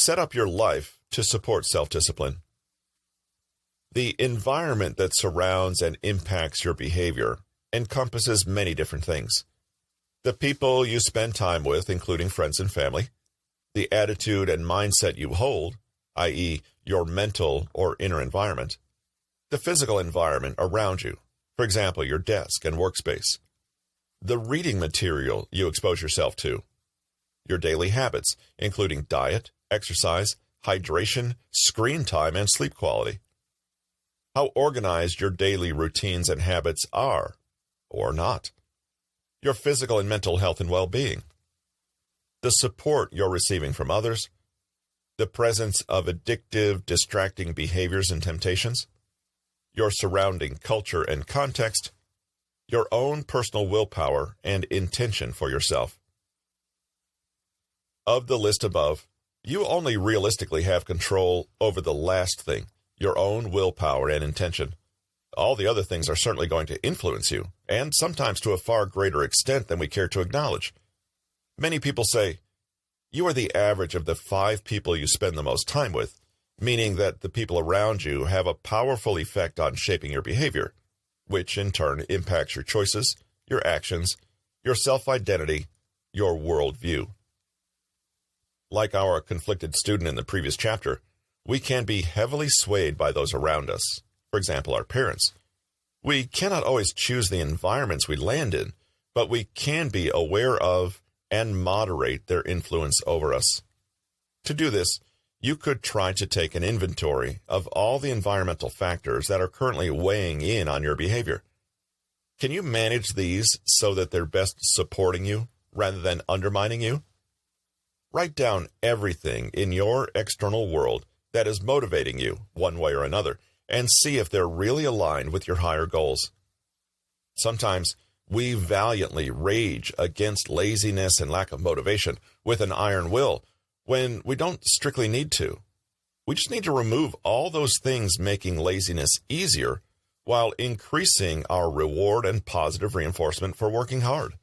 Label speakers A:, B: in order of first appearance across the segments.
A: set up your life to support self-discipline. The environment that surrounds and impacts your behavior encompasses many different things. The people you spend time with, including friends and family, the attitude and mindset you hold, i.e., your mental or inner environment, the physical environment around you, for example, your desk and workspace, the reading material you expose yourself to, your daily habits, including diet, exercise, hydration, screen time, and sleep quality, how organized your daily routines and habits are, or not, your physical and mental health and well-being, the support you're receiving from others, the presence of addictive, distracting behaviors and temptations, your surrounding culture and context, your own personal willpower and intention for yourself. Of the list above, you only realistically have control over the last thing, your own willpower and intention. All the other things are certainly going to influence you, and sometimes to a far greater extent than we care to acknowledge. Many people say, you are the average of the 5 people you spend the most time with, meaning that the people around you have a powerful effect on shaping your behavior, which in turn impacts your choices, your actions, your self-identity, your worldview. Like our conflicted student in the previous chapter, we can be heavily swayed by those around us, for example, our parents. We cannot always choose the environments we land in, but we can be aware of and moderate their influence over us. To do this, you could try to take an inventory of all the environmental factors that are currently weighing in on your behavior. Can you manage these so that they're best supporting you rather than undermining you? Write down everything in your external world that is motivating you one way or another, and see if they're really aligned with your higher goals. Sometimes we valiantly rage against laziness and lack of motivation with an iron will when we don't strictly need to. We just need to remove all those things making laziness easier while increasing our reward and positive reinforcement for working hard.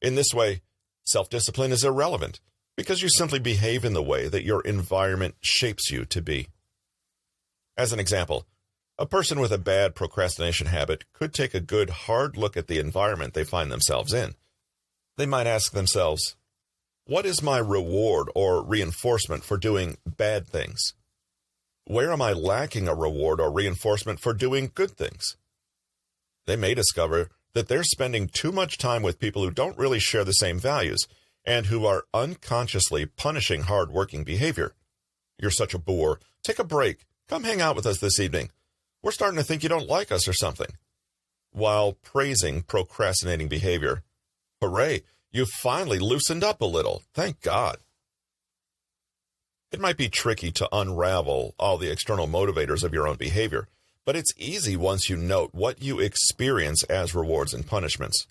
A: In this way, self-discipline is irrelevant because you simply behave in the way that your environment shapes you to be. As an example, a person with a bad procrastination habit could take a good hard look at the environment they find themselves in. They might ask themselves, what is my reward or reinforcement for doing bad things? Where am I lacking a reward or reinforcement for doing good things? They may discover that they're spending too much time with people who don't really share the same values and who are unconsciously punishing hard-working behavior. You're such a bore. Take a break. Come hang out with us this evening. We're starting to think you don't like us or something. While praising procrastinating behavior. Hooray, you finally loosened up a little. Thank God. It might be tricky to unravel all the external motivators of your own behavior, but it's easy once you note what you experience as rewards and punishments.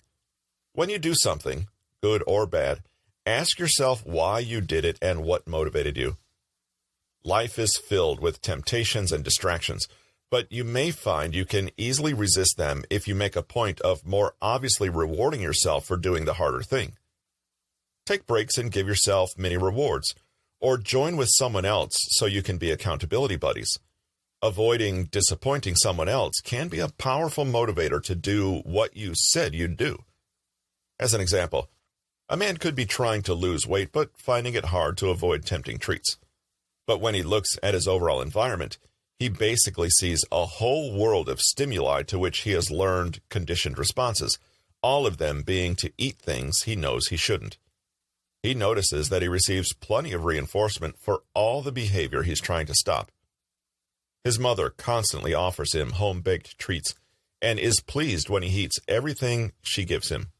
A: When you do something, good or bad, ask yourself why you did it and what motivated you. Life is filled with temptations and distractions, but you may find you can easily resist them if you make a point of more obviously rewarding yourself for doing the harder thing. Take breaks and give yourself mini rewards, or join with someone else so you can be accountability buddies. Avoiding disappointing someone else can be a powerful motivator to do what you said you'd do. As an example, a man could be trying to lose weight but finding it hard to avoid tempting treats. But when he looks at his overall environment, he basically sees a whole world of stimuli to which he has learned conditioned responses, all of them being to eat things he knows he shouldn't. He notices that he receives plenty of reinforcement for all the behavior he's trying to stop. His mother constantly offers him home-baked treats and is pleased when he eats everything she gives him.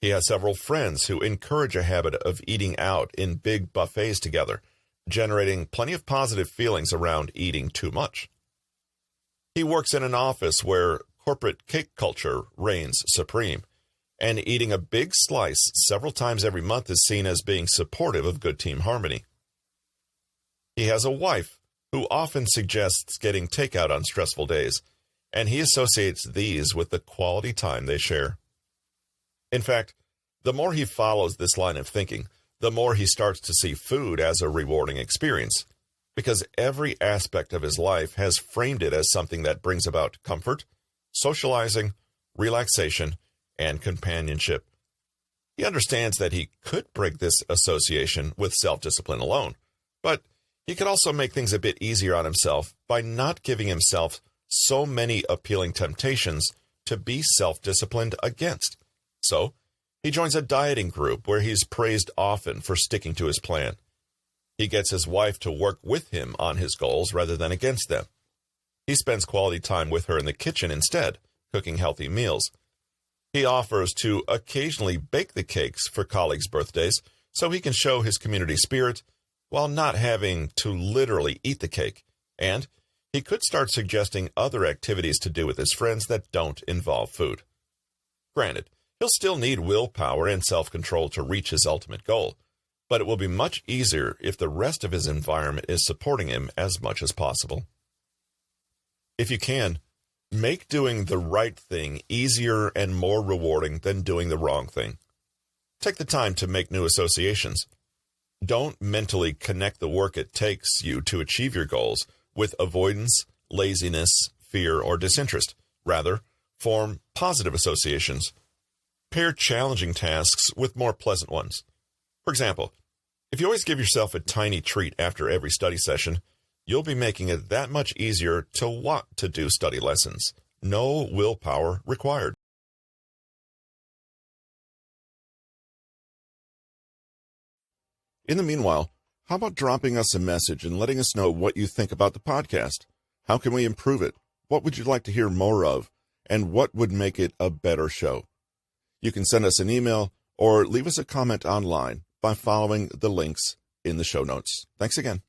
A: He has several friends who encourage a habit of eating out in big buffets together, generating plenty of positive feelings around eating too much. He works in an office where corporate cake culture reigns supreme, and eating a big slice several times every month is seen as being supportive of good team harmony. He has a wife who often suggests getting takeout on stressful days, and he associates these with the quality time they share. In fact, the more he follows this line of thinking, the more he starts to see food as a rewarding experience, because every aspect of his life has framed it as something that brings about comfort, socializing, relaxation, and companionship. He understands that he could break this association with self-discipline alone, but he could also make things a bit easier on himself by not giving himself so many appealing temptations to be self-disciplined against. So, he joins a dieting group where he's praised often for sticking to his plan. He gets his wife to work with him on his goals rather than against them. He spends quality time with her in the kitchen instead, cooking healthy meals. He offers to occasionally bake the cakes for colleagues' birthdays so he can show his community spirit while not having to literally eat the cake. And he could start suggesting other activities to do with his friends that don't involve food. Granted, he'll still need willpower and self-control to reach his ultimate goal, but it will be much easier if the rest of his environment is supporting him as much as possible. If you can, make doing the right thing easier and more rewarding than doing the wrong thing. Take the time to make new associations. Don't mentally connect the work it takes you to achieve your goals with avoidance, laziness, fear, or disinterest. Rather, form positive associations. Pair challenging tasks with more pleasant ones. For example, if you always give yourself a tiny treat after every study session, you'll be making it that much easier to want to do study lessons. No willpower required. In the meanwhile, how about dropping us a message and letting us know what you think about the podcast? How can we improve it? What would you like to hear more of? And what would make it a better show? You can send us an email or leave us a comment online by following the links in the show notes. Thanks again.